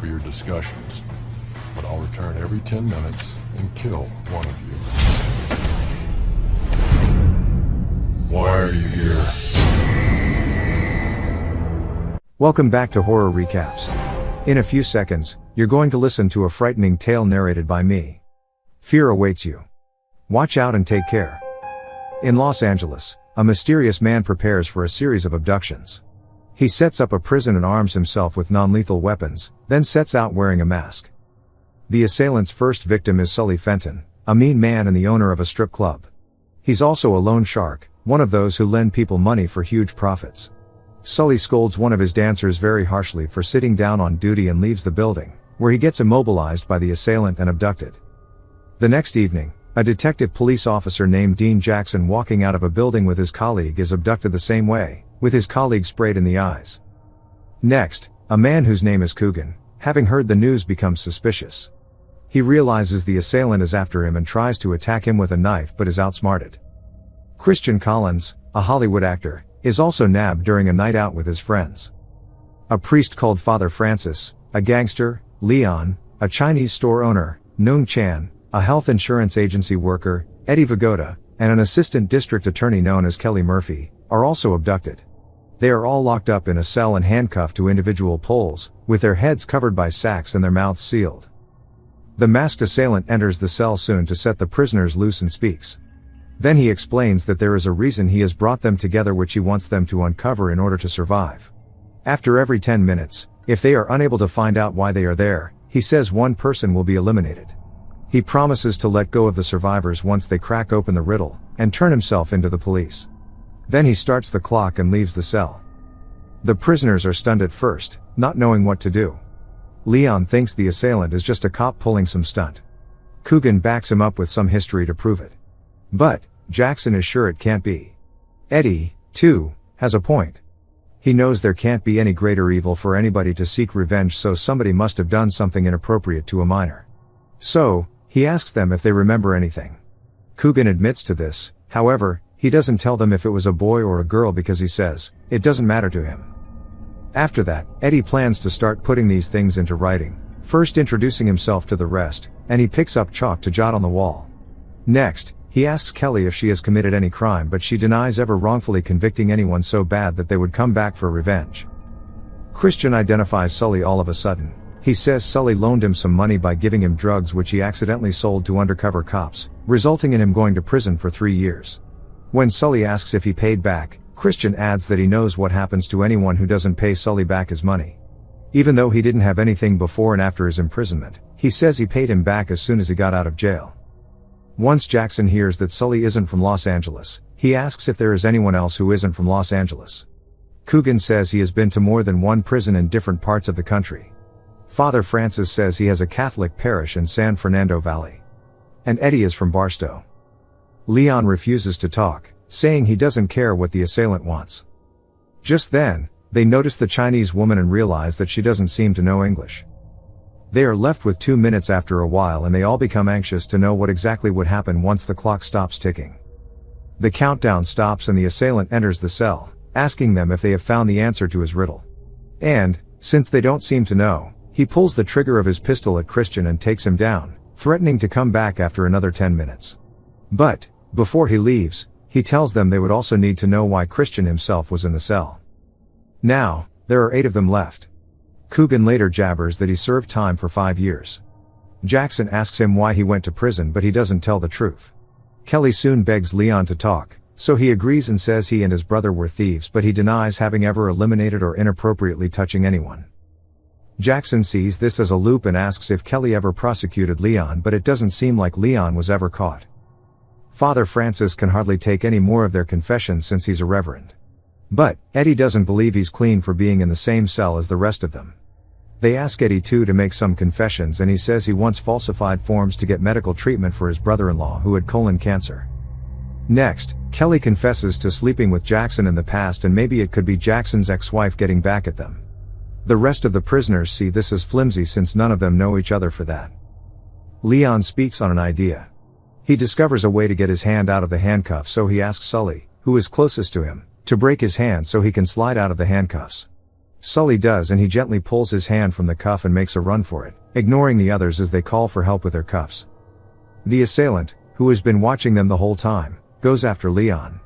for your discussions, but I'll return every 10 minutes and kill one of you. Why are you here? Welcome back to Horror Recaps. In a few seconds, you're going to listen to a frightening tale narrated by me. Fear awaits you. Watch out and take care. In Los Angeles, a mysterious man prepares for a series of abductions. He sets up a prison and arms himself with non-lethal weapons, then sets out wearing a mask. The assailant's first victim is Sully Fenton, a mean man and the owner of a strip club. He's also a loan shark, one of those who lend people money for huge profits. Sully scolds one of his dancers very harshly for sitting down on duty and leaves the building, where he gets immobilized by the assailant and abducted. The next evening, a detective police officer named Dean Jackson, walking out of a building with his colleague, is abducted the same way, with his colleague sprayed in the eyes. Next, a man whose name is Coogan, having heard the news, becomes suspicious. He realizes the assailant is after him and tries to attack him with a knife but is outsmarted. Christian Collins, a Hollywood actor, is also nabbed during a night out with his friends. A priest called Father Francis, a gangster, Leon, a Chinese store owner, Nung Chan, a health insurance agency worker, Eddie Vigoda, and an assistant district attorney known as Kelly Murphy, are also abducted. They are all locked up in a cell and handcuffed to individual poles, with their heads covered by sacks and their mouths sealed. The masked assailant enters the cell soon to set the prisoners loose and speaks. Then he explains that there is a reason he has brought them together, which he wants them to uncover in order to survive. After every 10 minutes, if they are unable to find out why they are there, he says one person will be eliminated. He promises to let go of the survivors once they crack open the riddle, and turn himself into the police. Then he starts the clock and leaves the cell. The prisoners are stunned at first, not knowing what to do. Leon thinks the assailant is just a cop pulling some stunt. Coogan backs him up with some history to prove it. But Jackson is sure it can't be. Eddie, too, has a point. He knows there can't be any greater evil for anybody to seek revenge, so somebody must have done something inappropriate to a minor. So, he asks them if they remember anything. Coogan admits to this, however, he doesn't tell them if it was a boy or a girl because he says, it doesn't matter to him. After that, Eddie plans to start putting these things into writing, first introducing himself to the rest, and he picks up chalk to jot on the wall. Next, he asks Kelly if she has committed any crime, but she denies ever wrongfully convicting anyone so bad that they would come back for revenge. Christian identifies Sully all of a sudden. He says Sully loaned him some money by giving him drugs which he accidentally sold to undercover cops, resulting in him going to prison for 3 years. When Sully asks if he paid back, Christian adds that he knows what happens to anyone who doesn't pay Sully back his money. Even though he didn't have anything before and after his imprisonment, he says he paid him back as soon as he got out of jail. Once Jackson hears that Sully isn't from Los Angeles, he asks if there is anyone else who isn't from Los Angeles. Coogan says he has been to more than one prison in different parts of the country. Father Francis says he has a Catholic parish in San Fernando Valley. And Eddie is from Barstow. Leon refuses to talk, saying he doesn't care what the assailant wants. Just then, they notice the Chinese woman and realize that she doesn't seem to know English. They are left with 2 minutes after a while, and they all become anxious to know what exactly would happen once the clock stops ticking. The countdown stops and the assailant enters the cell, asking them if they have found the answer to his riddle. And, since they don't seem to know, he pulls the trigger of his pistol at Christian and takes him down, threatening to come back after another 10 minutes. But, before he leaves, he tells them they would also need to know why Christian himself was in the cell. Now, there are 8 of them left. Coogan later jabbers that he served time for 5 years. Jackson asks him why he went to prison, but he doesn't tell the truth. Kelly soon begs Leon to talk, so he agrees and says he and his brother were thieves, but he denies having ever eliminated or inappropriately touching anyone. Jackson sees this as a loop and asks if Kelly ever prosecuted Leon, but it doesn't seem like Leon was ever caught. Father Francis can hardly take any more of their confessions since he's a reverend. But, Eddie doesn't believe he's clean for being in the same cell as the rest of them. They ask Eddie too to make some confessions, and he says he once falsified forms to get medical treatment for his brother-in-law who had colon cancer. Next, Kelly confesses to sleeping with Jackson in the past, and maybe it could be Jackson's ex-wife getting back at them. The rest of the prisoners see this as flimsy since none of them know each other for that. Leon speaks on an idea. He discovers a way to get his hand out of the handcuffs, so he asks Sully, who is closest to him, to break his hand so he can slide out of the handcuffs. Sully does, and he gently pulls his hand from the cuff and makes a run for it, ignoring the others as they call for help with their cuffs. The assailant, who has been watching them the whole time, goes after Leon.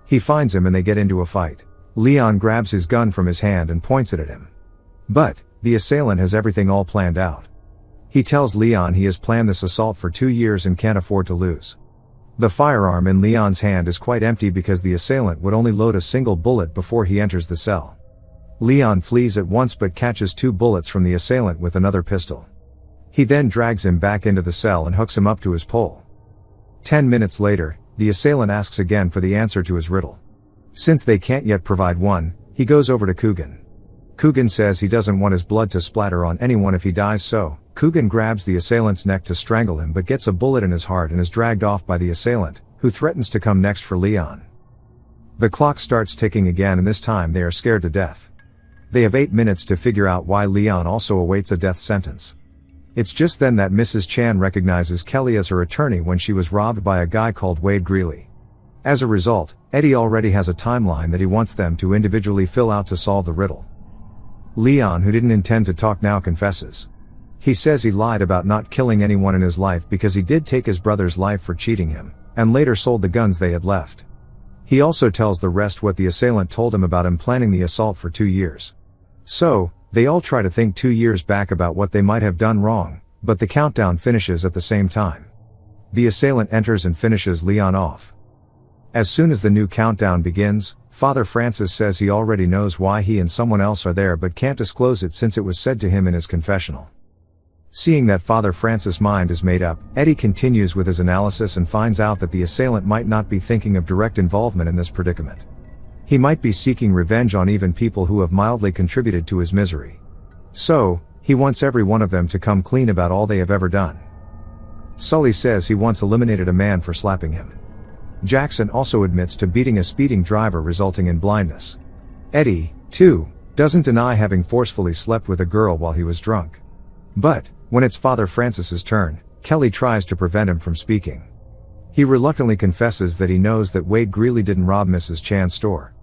He finds him and they get into a fight. Leon grabs his gun from his hand and points it at him. But the assailant has everything all planned out. He tells Leon he has planned this assault for 2 years and can't afford to lose. The firearm in Leon's hand is quite empty because the assailant would only load a single bullet before he enters the cell. Leon flees at once but catches 2 bullets from the assailant with another pistol. He then drags him back into the cell and hooks him up to his pole. 10 minutes later, the assailant asks again for the answer to his riddle. Since they can't yet provide one, he goes over to Coogan. Coogan says he doesn't want his blood to splatter on anyone if he dies, so Coogan grabs the assailant's neck to strangle him but gets a bullet in his heart and is dragged off by the assailant, who threatens to come next for Leon. The clock starts ticking again, and this time they are scared to death. They have 8 minutes to figure out why Leon also awaits a death sentence. It's just then that Mrs. Chan recognizes Kelly as her attorney when she was robbed by a guy called Wade Greeley. As a result, Eddie already has a timeline that he wants them to individually fill out to solve the riddle. Leon, who didn't intend to talk, now confesses. He says he lied about not killing anyone in his life because he did take his brother's life for cheating him, and later sold the guns they had left. He also tells the rest what the assailant told him about him planning the assault for 2 years. So, they all try to think 2 years back about what they might have done wrong, but the countdown finishes at the same time. The assailant enters and finishes Leon off. As soon as the new countdown begins, Father Francis says he already knows why he and someone else are there but can't disclose it since it was said to him in his confessional. Seeing that Father Francis' mind is made up, Eddie continues with his analysis and finds out that the assailant might not be thinking of direct involvement in this predicament. He might be seeking revenge on even people who have mildly contributed to his misery. So, he wants every one of them to come clean about all they have ever done. Sully says he once eliminated a man for slapping him. Jackson also admits to beating a speeding driver resulting in blindness. Eddie, too, doesn't deny having forcefully slept with a girl while he was drunk. But, when it's Father Francis's turn, Kelly tries to prevent him from speaking. He reluctantly confesses that he knows that Wade Greeley didn't rob Mrs. Chan's store.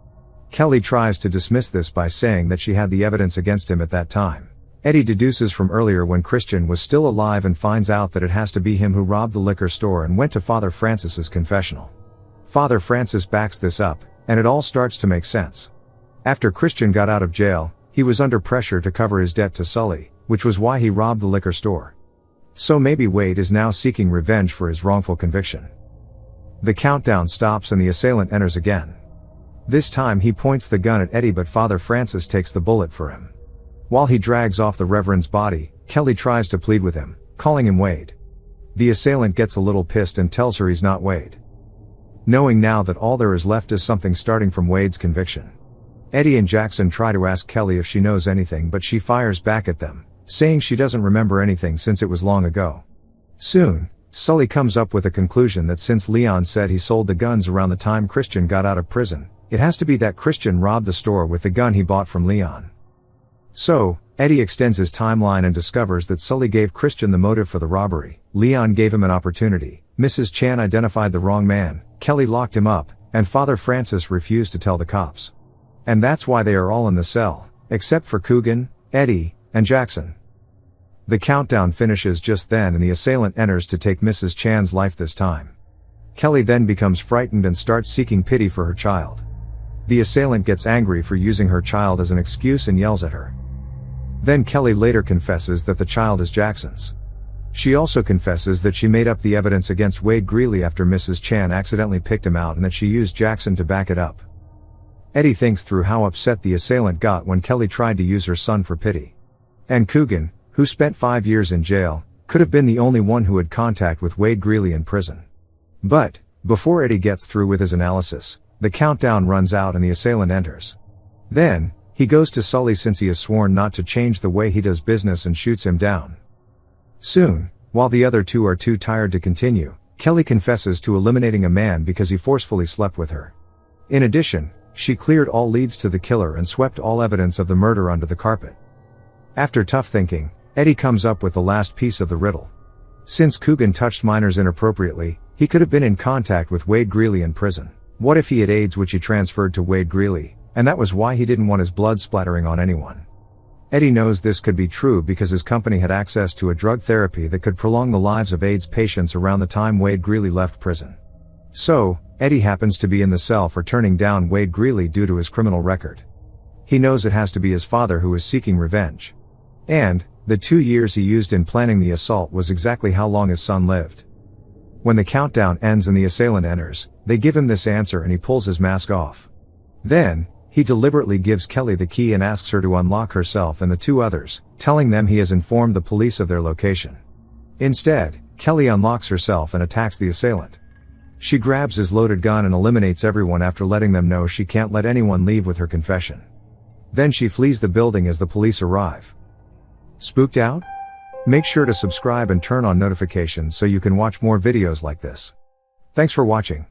Kelly tries to dismiss this by saying that she had the evidence against him at that time. Eddie deduces from earlier when Christian was still alive and finds out that it has to be him who robbed the liquor store and went to Father Francis's confessional. Father Francis backs this up, and it all starts to make sense. After Christian got out of jail, he was under pressure to cover his debt to Sully, which was why he robbed the liquor store. So maybe Wade is now seeking revenge for his wrongful conviction. The countdown stops and the assailant enters again. This time he points the gun at Eddie, but Father Francis takes the bullet for him. While he drags off the Reverend's body, Kelly tries to plead with him, calling him Wade. The assailant gets a little pissed and tells her he's not Wade. Knowing now that all there is left is something starting from Wade's conviction. Eddie and Jackson try to ask Kelly if she knows anything, but she fires back at them, saying she doesn't remember anything since it was long ago. Soon, Sully comes up with a conclusion that since Leon said he sold the guns around the time Christian got out of prison, it has to be that Christian robbed the store with the gun he bought from Leon. So, Eddie extends his timeline and discovers that Sully gave Christian the motive for the robbery, Leon gave him an opportunity, Mrs. Chan identified the wrong man, Kelly locked him up, and Father Francis refused to tell the cops. And that's why they are all in the cell, except for Coogan, Eddie, and Jackson. The countdown finishes just then and the assailant enters to take Mrs. Chan's life this time. Kelly then becomes frightened and starts seeking pity for her child. The assailant gets angry for using her child as an excuse and yells at her. Then Kelly later confesses that the child is Jackson's. She also confesses that she made up the evidence against Wade Greeley after Mrs. Chan accidentally picked him out and that she used Jackson to back it up. Eddie thinks through how upset the assailant got when Kelly tried to use her son for pity. And Coogan, who spent 5 years in jail, could have been the only one who had contact with Wade Greeley in prison. But, before Eddie gets through with his analysis, the countdown runs out and the assailant enters. Then, he goes to Sully since he has sworn not to change the way he does business and shoots him down. Soon, while the other two are too tired to continue, Kelly confesses to eliminating a man because he forcefully slept with her. In addition, she cleared all leads to the killer and swept all evidence of the murder under the carpet. After tough thinking, Eddie comes up with the last piece of the riddle. Since Coogan touched minors inappropriately, he could have been in contact with Wade Greeley in prison. What if he had AIDS which he transferred to Wade Greeley, And that was why he didn't want his blood splattering on anyone. Eddie knows this could be true because his company had access to a drug therapy that could prolong the lives of AIDS patients around the time Wade Greeley left prison. So, Eddie happens to be in the cell for turning down Wade Greeley due to his criminal record. He knows it has to be his father who is seeking revenge. And, the 2 years he used in planning the assault was exactly how long his son lived. When the countdown ends and the assailant enters, they give him this answer and he pulls his mask off. Then, he deliberately gives Kelly the key and asks her to unlock herself and the 2 others, telling them he has informed the police of their location. Instead, Kelly unlocks herself and attacks the assailant. She grabs his loaded gun and eliminates everyone after letting them know she can't let anyone leave with her confession. Then she flees the building as the police arrive. Spooked out? Make sure to subscribe and turn on notifications so you can watch more videos like this. Thanks for watching.